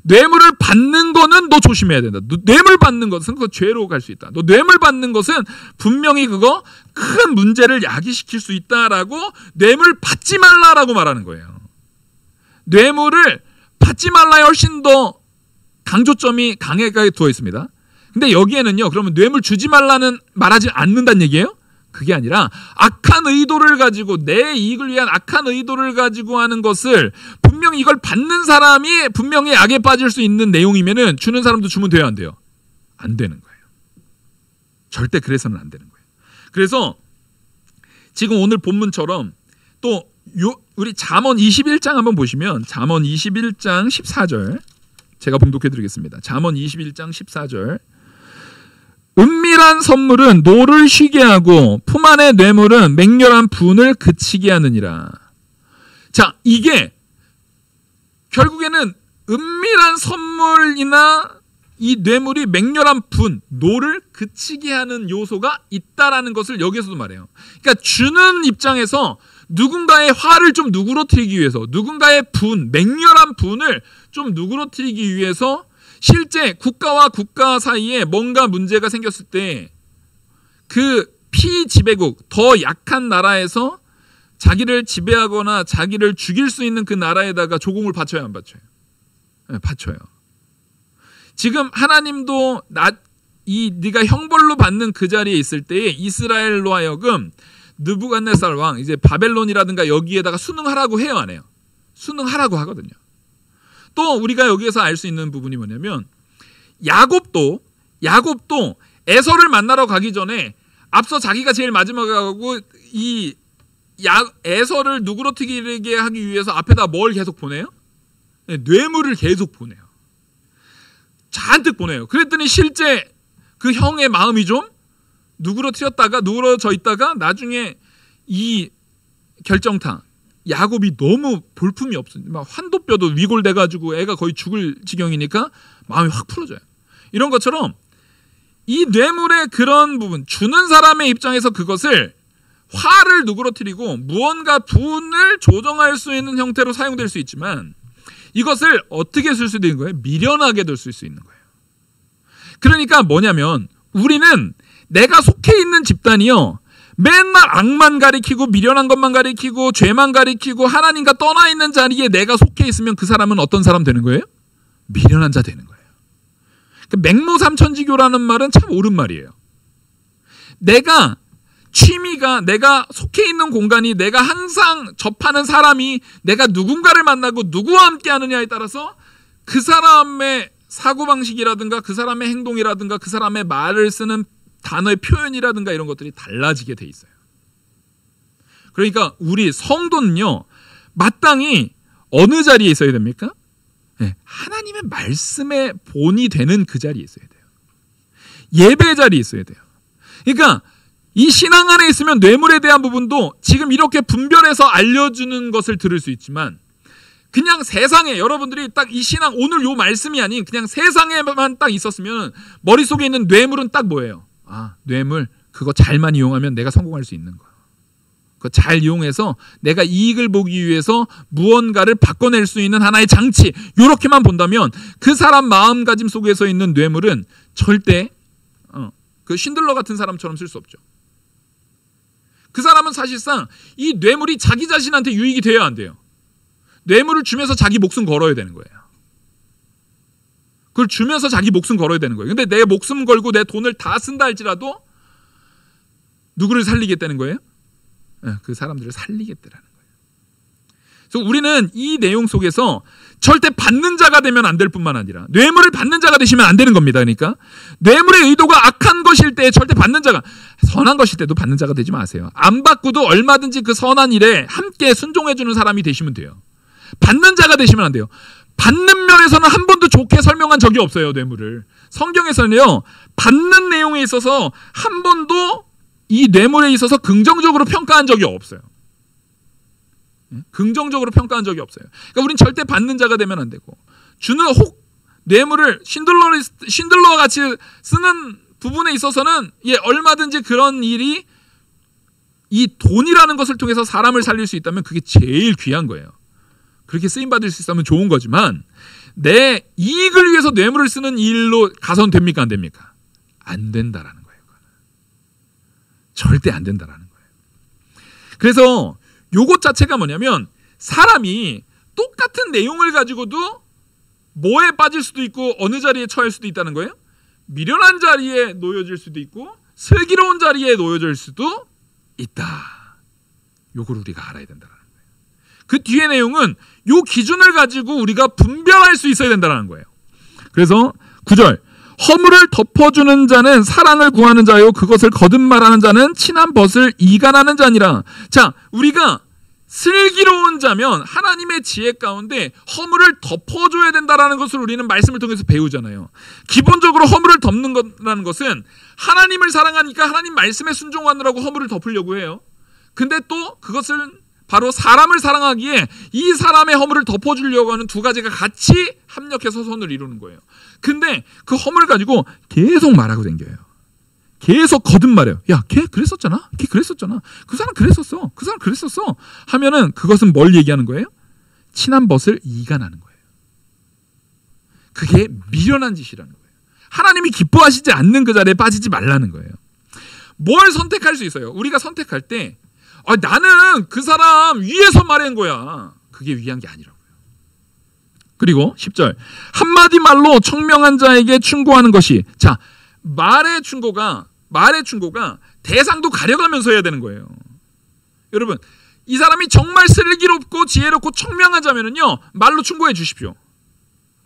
뇌물을 받는 거는 너 조심해야 된다. 뇌물 받는 것은 그거 죄로 갈 수 있다. 너 뇌물 받는 것은 분명히 그거 큰 문제를 야기시킬 수 있다라고 뇌물 받지 말라라고 말하는 거예요. 뇌물을 받지 말라에 훨씬 더 강조점이 강하게 두어 있습니다. 근데 여기에는요, 그러면 뇌물 주지 말라는 말하지 않는다는 얘기예요? 그게 아니라 악한 의도를 가지고, 내 이익을 위한 악한 의도를 가지고 하는 것을 분명히 이걸 받는 사람이 분명히 악에 빠질 수 있는 내용이면은 주는 사람도 주면 돼요, 안 돼요? 안 되는 거예요. 절대 그래서는 안 되는 거예요. 그래서 지금 오늘 본문처럼 또 우리 잠언 21장 한번 보시면, 잠언 21장 14절 제가 봉독해 드리겠습니다. 잠언 21장 14절. 은밀한 선물은 노를 쉬게 하고 품 안의 뇌물은 맹렬한 분을 그치게 하느니라. 자, 이게 결국에는 은밀한 선물이나 이 뇌물이 맹렬한 분, 노를 그치게 하는 요소가 있다라는 것을 여기서도 말해요. 그러니까 주는 입장에서 누군가의 화를 좀 누그러뜨리기 위해서, 누군가의 맹렬한 분을 좀 누그러뜨리기 위해서 실제 국가와 국가 사이에 뭔가 문제가 생겼을 때 그 피지배국, 더 약한 나라에서 자기를 지배하거나 자기를 죽일 수 있는 그 나라에다가 조공을 바쳐요, 안 바쳐요? 네, 바쳐요. 지금 하나님도 네가 형벌로 받는 그 자리에 있을 때에 이스라엘로 하여금 느부갓네살 왕, 이제 바벨론이라든가 여기에다가 순응하라고 해요, 안 해요? 순응하라고 하거든요. 또 우리가 여기에서 알 수 있는 부분이 뭐냐면, 야곱도 에서를 만나러 가기 전에 앞서 자기가 제일 마지막에 가고 이 에서를 누그러뜨리게 하기 위해서 앞에다 뭘 계속 보내요? 네, 뇌물을 계속 보내요. 잔뜩 보내요. 그랬더니 실제 그 형의 마음이 좀 누그러져 있다가 나중에 이 결정타, 야곱이 너무 볼품이 없어요. 막 환도뼈도 위골돼가지고 애가 거의 죽을 지경이니까 마음이 확 풀어져요. 이런 것처럼 이 뇌물의 그런 부분, 주는 사람의 입장에서 그것을 화를 누그러뜨리고 무언가 분을 조정할 수 있는 형태로 사용될 수 있지만 이것을 어떻게 쓸 수 있는 거예요? 미련하게 쓸 수 있는 거예요. 그러니까 뭐냐면 우리는 내가 속해 있는 집단이요, 맨날 악만 가리키고 미련한 것만 가리키고 죄만 가리키고 하나님과 떠나 있는 자리에 내가 속해 있으면 그 사람은 어떤 사람 되는 거예요? 미련한 자 되는 거예요. 맹모삼천지교라는 말은 참 옳은 말이에요. 내가 취미가, 내가 속해 있는 공간이, 내가 항상 접하는 사람이 내가 누군가를 만나고 누구와 함께 하느냐에 따라서 그 사람의 사고방식이라든가 그 사람의 행동이라든가 그 사람의 말을 쓰는 단어의 표현이라든가 이런 것들이 달라지게 돼 있어요. 그러니까 우리 성도는요, 마땅히 어느 자리에 있어야 됩니까? 네, 하나님의 말씀의 본이 되는 그 자리에 있어야 돼요. 예배 자리에 있어야 돼요. 그러니까 이 신앙 안에 있으면 뇌물에 대한 부분도 지금 이렇게 분별해서 알려주는 것을 들을 수 있지만, 그냥 세상에 여러분들이 딱 이 신앙, 오늘 요 말씀이 아닌 그냥 세상에만 딱 있었으면 머릿속에 있는 뇌물은 딱 뭐예요? 아, 뇌물, 그거 잘만 이용하면 내가 성공할 수 있는 거야. 그거 잘 이용해서 내가 이익을 보기 위해서 무언가를 바꿔낼 수 있는 하나의 장치, 요렇게만 본다면 그 사람 마음가짐 속에서 있는 뇌물은 절대 그 신들러 같은 사람처럼 쓸 수 없죠. 그 사람은 사실상 이 뇌물이 자기 자신한테 유익이 돼야 안 돼요. 뇌물을 주면서 자기 목숨 걸어야 되는 거예요. 그걸 주면서 자기 목숨 걸어야 되는 거예요. 근데 내 목숨 걸고 내 돈을 다 쓴다 할지라도 누구를 살리겠다는 거예요? 그 사람들을 살리겠다라는 거예요. 그래서 우리는 이 내용 속에서 절대 받는 자가 되면 안 될 뿐만 아니라 뇌물을 받는 자가 되시면 안 되는 겁니다. 그러니까 뇌물의 의도가 악한 것일 때 절대 받는 자가, 선한 것일 때도 받는 자가 되지 마세요. 안 받고도 얼마든지 그 선한 일에 함께 순종해 주는 사람이 되시면 돼요. 받는 자가 되시면 안 돼요. 받는 면에서는 한 번도 좋게 설명한 적이 없어요. 뇌물을. 성경에서는요, 받는 내용에 있어서 한 번도 이 뇌물에 있어서 긍정적으로 평가한 적이 없어요. 긍정적으로 평가한 적이 없어요. 그러니까 우린 절대 받는 자가 되면 안 되고, 주는 뇌물을 신들러 같이 쓰는 부분에 있어서는 얼마든지 그런 일이, 이 돈이라는 것을 통해서 사람을 살릴 수 있다면 그게 제일 귀한 거예요. 그렇게 쓰임받을 수 있다면 좋은 거지만 내 이익을 위해서 뇌물을 쓰는 일로 가선 됩니까? 안 됩니까? 안 된다라는 거예요. 절대 안 된다라는 거예요. 그래서 요것 자체가 뭐냐면, 사람이 똑같은 내용을 가지고도 뭐에 빠질 수도 있고 어느 자리에 처할 수도 있다는 거예요. 미련한 자리에 놓여질 수도 있고 슬기로운 자리에 놓여질 수도 있다. 요걸 우리가 알아야 된다는 거예요. 그 뒤에 내용은 요 기준을 가지고 우리가 분별할 수 있어야 된다는 거예요. 그래서 9절, 허물을 덮어주는 자는 사랑을 구하는 자요, 그것을 거듭말하는 자는 친한 벗을 이간하는 자니라. 자, 우리가 슬기로운 자면 하나님의 지혜 가운데 허물을 덮어줘야 된다라는 것을 우리는 말씀을 통해서 배우잖아요. 기본적으로 허물을 덮는 거라는 것은 하나님을 사랑하니까 하나님 말씀에 순종하느라고 허물을 덮으려고 해요. 근데 또 그것을 바로 사람을 사랑하기에 이 사람의 허물을 덮어주려고 하는 두 가지가 같이 합력해서 선을 이루는 거예요. 근데 그 허물 가지고 계속 말하고 댕겨요. 계속 거듭말해요. 야, 걔 그랬었잖아. 걔 그랬었잖아. 그 사람 그랬었어. 그 사람 그랬었어. 하면은 그것은 뭘 얘기하는 거예요? 친한 벗을 이간하는 거예요. 그게 미련한 짓이라는 거예요. 하나님이 기뻐하시지 않는 그 자리에 빠지지 말라는 거예요. 뭘 선택할 수 있어요? 우리가 선택할 때 나는 그 사람 위에서 말한 거야. 그게 위한 게 아니라고요. 그리고 10절, 한마디 말로 청명한 자에게 충고하는 것이, 자, 말의 충고가 대상도 가려가면서 해야 되는 거예요. 여러분, 이 사람이 정말 슬기롭고 지혜롭고 청명한 자면은요, 말로 충고해 주십시오.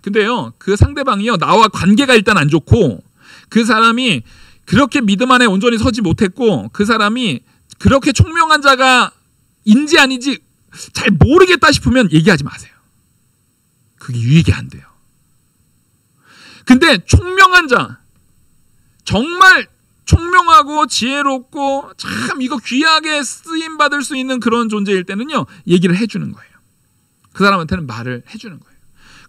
근데요, 그 상대방이요, 나와 관계가 일단 안 좋고, 그 사람이 그렇게 믿음 안에 온전히 서지 못했고, 그 사람이 그렇게 총명한 자가 인지 아닌지 잘 모르겠다 싶으면 얘기하지 마세요. 그게 유익이 안 돼요. 근데 총명한 자, 정말 총명하고 지혜롭고 참 이거 귀하게 쓰임받을 수 있는 그런 존재일 때는요, 얘기를 해주는 거예요. 그 사람한테는 말을 해주는 거예요.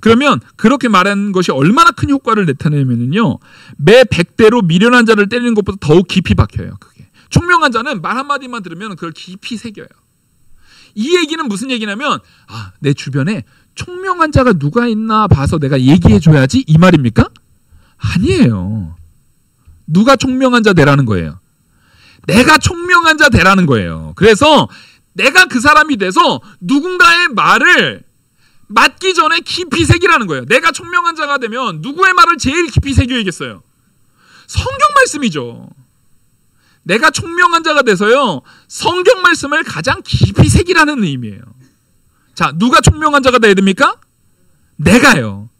그러면 그렇게 말하는 것이 얼마나 큰 효과를 나타내면요, 매 100대로 미련한 자를 때리는 것보다 더욱 깊이 박혀요. 그게 총명한 자는 말 한마디만 들으면 그걸 깊이 새겨요. 이 얘기는 무슨 얘기냐면 내 주변에 총명한 자가 누가 있나 봐서 내가 얘기해 줘야지 이 말입니까? 아니에요. 누가 총명한 자 되라는 거예요. 내가 총명한 자 되라는 거예요. 그래서 내가 그 사람이 돼서 누군가의 말을 맞기 전에 깊이 새기라는 거예요. 내가 총명한 자가 되면 누구의 말을 제일 깊이 새겨야겠어요? 성경 말씀이죠. 내가 총명한 자가 돼서요, 성경 말씀을 가장 깊이 새기라는 의미예요. 자, 누가 총명한 자가 돼야 됩니까? 내가요.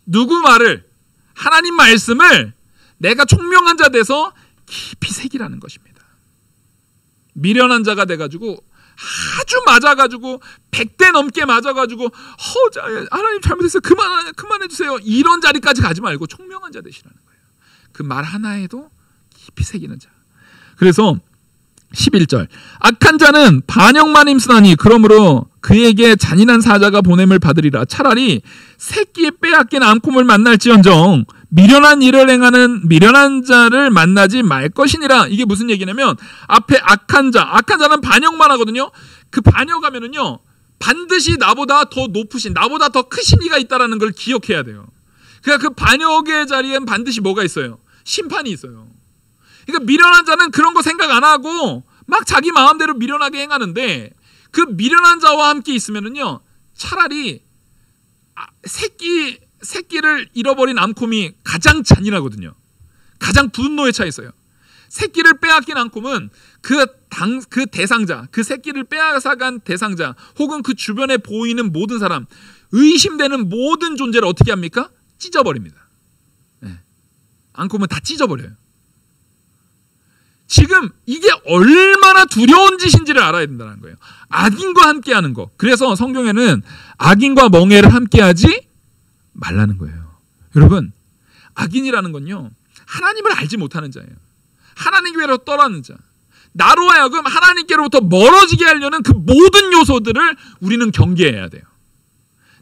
누구 말을, 하나님 말씀을 내가 총명한 자 돼서 깊이 새기라는 것입니다. 미련한 자가 돼가지고 아주 맞아가지고 100대 넘게 맞아가지고 하나님 잘못했어요. 그만해주세요. 이런 자리까지 가지 말고 총명한 자 되시라는 거예요. 그 말 하나에도 깊이 새기는 자. 그래서 11절, 악한 자는 반역만 힘쓰나니 그러므로 그에게 잔인한 사자가 보냄을 받으리라. 차라리 새끼 빼앗긴 암콤을 만날지언정 미련한 일을 행하는 미련한 자를 만나지 말 것이니라. 이게 무슨 얘기냐면 앞에 악한 자는 반역만 하거든요. 그 반역하면은요, 반드시 나보다 더 높으신, 나보다 더 크신 이가 있다라는 걸 기억해야 돼요. 그러니까 그 반역의 자리엔 반드시 뭐가 있어요? 심판이 있어요. 그러니까 미련한 자는 그런 거 생각 안 하고 막 자기 마음대로 미련하게 행하는데, 그 미련한 자와 함께 있으면은요, 차라리 새끼를 잃어버린 암콤이 가장 잔인하거든요. 가장 분노에 차 있어요. 새끼를 빼앗긴 암콤은 그 대상자, 그 새끼를 빼앗아간 대상자, 혹은 그 주변에 보이는 모든 사람, 의심되는 모든 존재를 어떻게 합니까? 찢어버립니다. 네. 암콤은 다 찢어버려요. 지금 이게 얼마나 두려운 짓인지를 알아야 된다는 거예요. 악인과 함께하는 거. 그래서 성경에는 악인과 멍에를 함께하지 말라는 거예요. 여러분, 악인이라는 건요, 하나님을 알지 못하는 자예요. 하나님께로 떠나는 자. 나로 하여금 하나님께로부터 멀어지게 하려는 그 모든 요소들을 우리는 경계해야 돼요.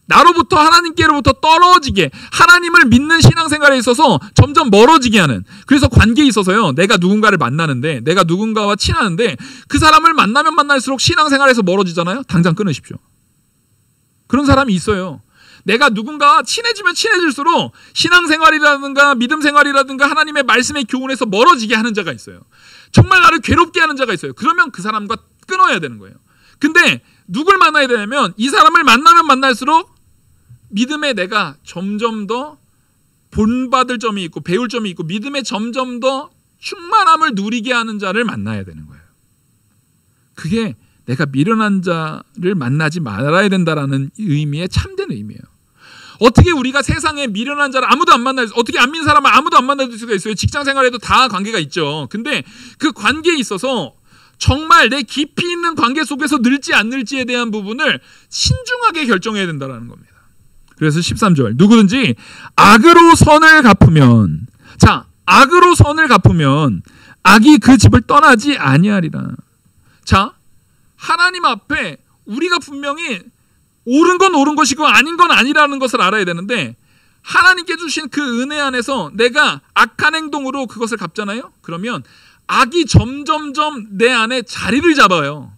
나로부터 하나님께로부터 떨어지게, 하나님을 믿는 신앙생활에 있어서 점점 멀어지게 하는, 그래서 관계에 있어서요, 내가 누군가를 만나는데, 내가 누군가와 친하는데 그 사람을 만나면 만날수록 신앙생활에서 멀어지잖아요. 당장 끊으십시오. 그런 사람이 있어요. 내가 누군가와 친해지면 친해질수록 신앙생활이라든가 믿음생활이라든가 하나님의 말씀의 교훈에서 멀어지게 하는 자가 있어요. 정말 나를 괴롭게 하는 자가 있어요. 그러면 그 사람과 끊어야 되는 거예요. 근데 누굴 만나야 되냐면, 이 사람을 만나면 만날수록 믿음에 내가 점점 더 본받을 점이 있고 배울 점이 있고 믿음에 점점 더 충만함을 누리게 하는 자를 만나야 되는 거예요. 그게 내가 미련한 자를 만나지 말아야 된다라는 의미의 참된 의미예요. 어떻게 우리가 세상에 미련한 자를 아무도 안 만날, 어떻게 안 믿는 사람을 아무도 안 만날 수가 있어요? 직장 생활에도 다 관계가 있죠. 근데 그 관계에 있어서 정말 내 깊이 있는 관계 속에서 늘지 안 늘지에 대한 부분을 신중하게 결정해야 된다는 겁니다. 그래서 13절, 누구든지 악으로 선을 갚으면, 자, 악으로 선을 갚으면 악이 그 집을 떠나지 아니하리라. 자, 하나님 앞에 우리가 분명히 옳은 건 옳은 것이고 아닌 건 아니라는 것을 알아야 되는데, 하나님께 주신 그 은혜 안에서 내가 악한 행동으로 그것을 갚잖아요. 그러면 악이 점점점 내 안에 자리를 잡아요.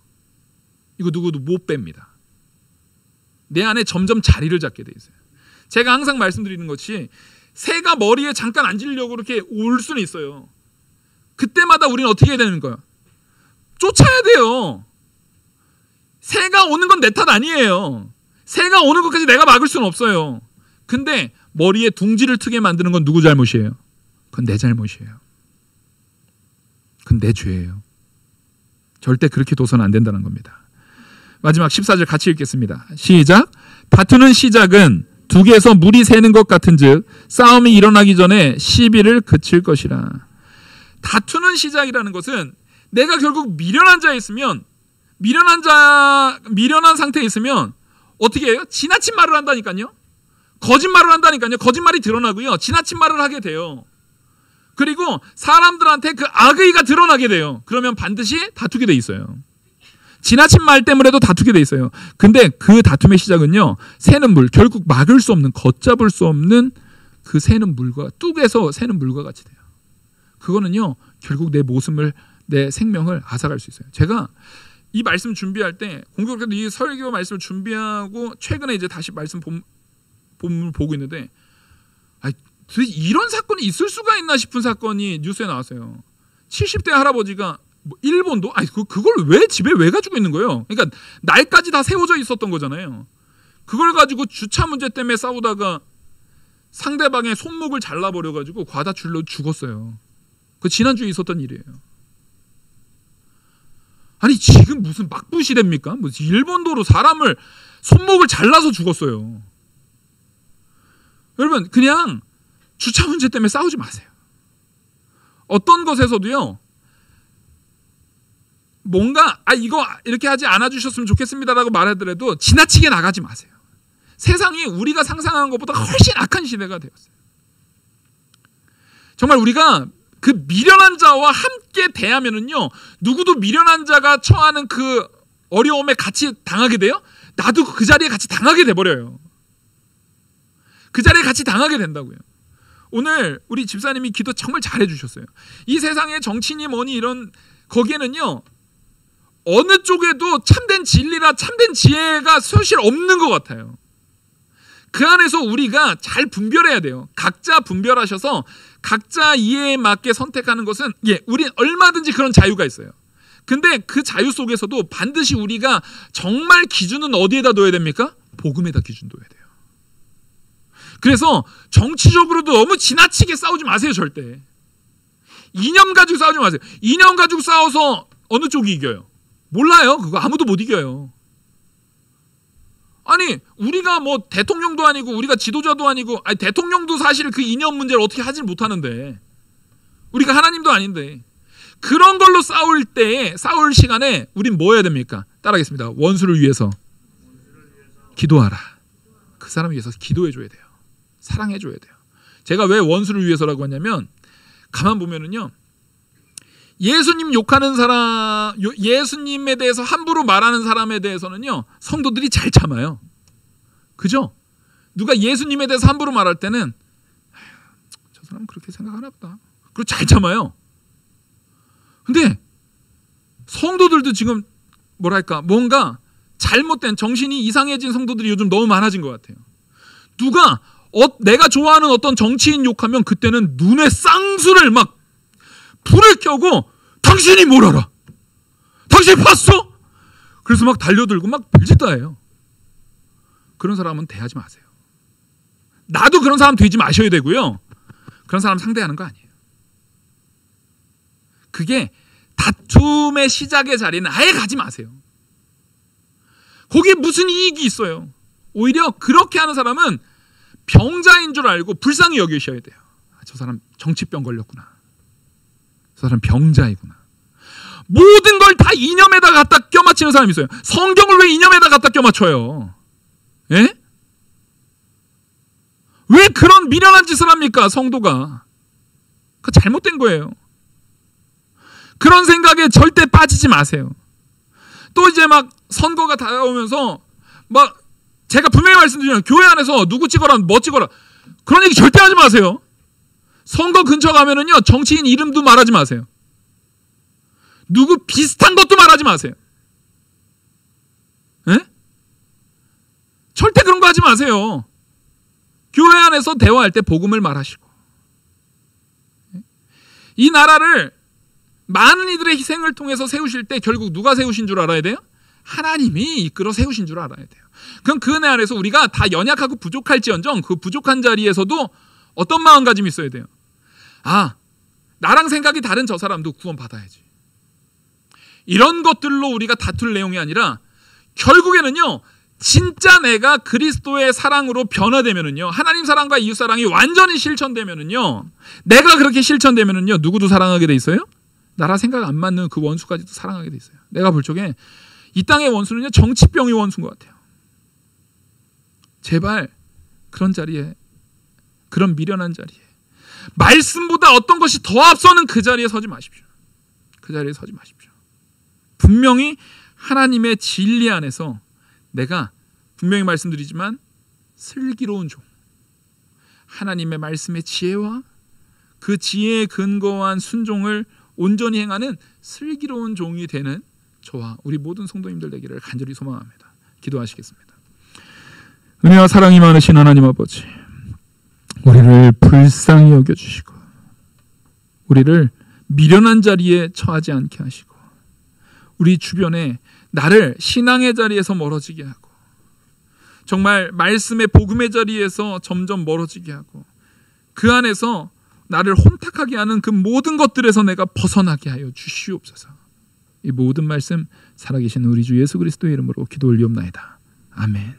이거 누구도 못 뺍니다. 내 안에 점점 자리를 잡게 돼 있어요. 제가 항상 말씀드리는 것이, 새가 머리에 잠깐 앉으려고 이렇게 올 수는 있어요. 그때마다 우리는 어떻게 해야 되는 거예요? 쫓아야 돼요. 새가 오는 건 내 탓 아니에요. 새가 오는 것까지 내가 막을 수는 없어요. 근데 머리에 둥지를 트게 만드는 건 누구 잘못이에요? 그건 내 잘못이에요. 그건 내 죄예요. 절대 그렇게 둬서는 안 된다는 겁니다. 마지막 14절 같이 읽겠습니다. 시작. 다투는 시작은 둑에서 물이 새는 것 같은즉 싸움이 일어나기 전에 시비를 그칠 것이라. 다투는 시작이라는 것은 내가 결국 미련한 자에 있으면, 미련한 상태에 있으면 어떻게 해요? 지나친 말을 한다니까요. 거짓말을 한다니까요. 거짓말이 드러나고요, 지나친 말을 하게 돼요. 그리고 사람들한테 그 악의가 드러나게 돼요. 그러면 반드시 다투게 돼 있어요. 지나친 말 때문에도 다투게 돼 있어요. 근데 그 다툼의 시작은요, 새는 물, 결국 막을 수 없는, 걷잡을 수 없는 그 새는 물과, 뚝에서 새는 물과 같이 돼요. 그거는요, 결국 내 모습을 내 생명을 앗아갈 수 있어요. 제가 이 말씀 준비할 때 공교롭게도 이 설교 말씀을 준비하고 최근에 이제 다시 말씀 본문을 보고 있는데 도대체 이런 사건이 있을 수가 있나 싶은 사건이 뉴스에 나왔어요. 70대 할아버지가 일본도 그걸 왜 집에 왜 가지고 있는 거예요? 그러니까 날까지 다 세워져 있었던 거잖아요. 그걸 가지고 주차 문제 때문에 싸우다가 상대방의 손목을 잘라버려가지고 과다출로 죽었어요. 그 지난주에 있었던 일이에요. 아니 지금 무슨 막부 시대입니까? 무슨 일본도로 사람을 손목을 잘라서 죽었어요. 여러분 그냥 주차 문제 때문에 싸우지 마세요. 어떤 것에서도요. 뭔가 이거 이렇게 하지 않아 주셨으면 좋겠습니다라고 말하더라도 지나치게 나가지 마세요. 세상이 우리가 상상한 것보다 훨씬 악한 시대가 되었어요. 정말 우리가 그 미련한 자와 함께 대하면은요, 누구도 미련한 자가 처하는 그 어려움에 같이 당하게 돼요? 나도 그 자리에 같이 당하게 돼버려요. 그 자리에 같이 당하게 된다고요. 오늘 우리 집사님이 기도 정말 잘해 주셨어요. 이 세상에 정치니 뭐니 이런 거기에는요, 어느 쪽에도 참된 진리라 참된 지혜가 사실 없는 것 같아요. 그 안에서 우리가 잘 분별해야 돼요. 각자 분별하셔서 각자 이해에 맞게 선택하는 것은 우린 얼마든지 그런 자유가 있어요. 근데 그 자유 속에서도 반드시 우리가 정말 기준은 어디에다 둬야 됩니까? 복음에다 기준 둬야 돼요. 그래서 정치적으로도 너무 지나치게 싸우지 마세요. 절대. 이념 가지고 싸우지 마세요. 이념 가지고 싸워서 어느 쪽이 이겨요? 몰라요. 그거 아무도 못 이겨요. 아니 우리가 뭐 대통령도 아니고 우리가 지도자도 아니고 대통령도 사실 그 이념 문제를 어떻게 하질 못하는데 우리가 하나님도 아닌데 그런 걸로 싸울 시간에 우린 뭐 해야 됩니까? 따라하겠습니다. 원수를 위해서 기도하라. 그 사람을 위해서 기도해 줘야 돼요. 사랑해 줘야 돼요. 제가 왜 원수를 위해서라고 하냐면 가만 보면은요. 예수님 욕하는 사람, 예수님에 대해서 함부로 말하는 사람에 대해서는요, 성도들이 잘 참아요. 그죠? 누가 예수님에 대해서 함부로 말할 때는 저 사람은 그렇게 생각하나 보다. 그리고 잘 참아요. 근데 성도들도 지금 뭔가 잘못된 정신이 이상해진 성도들이 요즘 너무 많아진 것 같아요. 누가 내가 좋아하는 어떤 정치인 욕하면 그때는 눈에 쌍수를 막 불을 켜고 당신이 뭘 알아? 당신이 봤어? 그래서 막 달려들고 막 별짓 다 해요. 그런 사람은 대하지 마세요. 나도 그런 사람 되지 마셔야 되고요. 그런 사람 상대하는 거 아니에요. 그게 다툼의 시작의 자리는 아예 가지 마세요. 거기에 무슨 이익이 있어요. 오히려 그렇게 하는 사람은 병자인 줄 알고 불쌍히 여기셔야 돼요. 저 사람 정치병 걸렸구나. 저 사람 병자이구나. 모든 걸 다 이념에다 갖다 껴맞추는 사람이 있어요. 성경을 왜 이념에다 갖다 껴맞춰요? 예? 왜 그런 미련한 짓을 합니까? 성도가. 그거 잘못된 거예요. 그런 생각에 절대 빠지지 마세요. 또 이제 막 선거가 다가오면서 막 제가 분명히 말씀드리면 교회 안에서 누구 찍어라 뭐 찍어라 그런 얘기 절대 하지 마세요. 선거 근처 가면은요 정치인 이름도 말하지 마세요. 누구 비슷한 것도 말하지 마세요. 에? 절대 그런 거 하지 마세요. 교회 안에서 대화할 때 복음을 말하시고 이 나라를 많은 이들의 희생을 통해서 세우실 때 결국 누가 세우신 줄 알아야 돼요? 하나님이 이끌어 세우신 줄 알아야 돼요. 그럼 그 은혜 안에서 우리가 다 연약하고 부족할지언정 그 부족한 자리에서도 어떤 마음가짐이 있어야 돼요? 나랑 생각이 다른 저 사람도 구원받아야지. 이런 것들로 우리가 다툴 내용이 아니라 결국에는요. 진짜 내가 그리스도의 사랑으로 변화되면은요. 하나님 사랑과 이웃 사랑이 완전히 실천되면은요. 내가 그렇게 실천되면은요. 누구도 사랑하게 돼 있어요? 나랑 생각 안 맞는 그 원수까지도 사랑하게 돼 있어요. 내가 볼 적에 이 땅의 원수는요. 정치병이 원수인 것 같아요. 제발 그런 자리에 그런 미련한 자리에 말씀보다 어떤 것이 더 앞서는 그 자리에 서지 마십시오. 그 자리에 서지 마십시오. 분명히 하나님의 진리 안에서 내가 분명히 말씀드리지만 슬기로운 종 하나님의 말씀의 지혜와 그 지혜에 근거한 순종을 온전히 행하는 슬기로운 종이 되는 저와 우리 모든 성도님들 되기를 간절히 소망합니다. 기도하시겠습니다. 은혜와 사랑이 많으신 하나님 아버지, 우리를 불쌍히 여겨주시고 우리를 미련한 자리에 처하지 않게 하시고 우리 주변에 나를 신앙의 자리에서 멀어지게 하고 정말 말씀의 복음의 자리에서 점점 멀어지게 하고 그 안에서 나를 혼탁하게 하는 그 모든 것들에서 내가 벗어나게 하여 주시옵소서. 이 모든 말씀 살아계신 우리 주 예수 그리스도의 이름으로 기도 올리옵나이다. 아멘.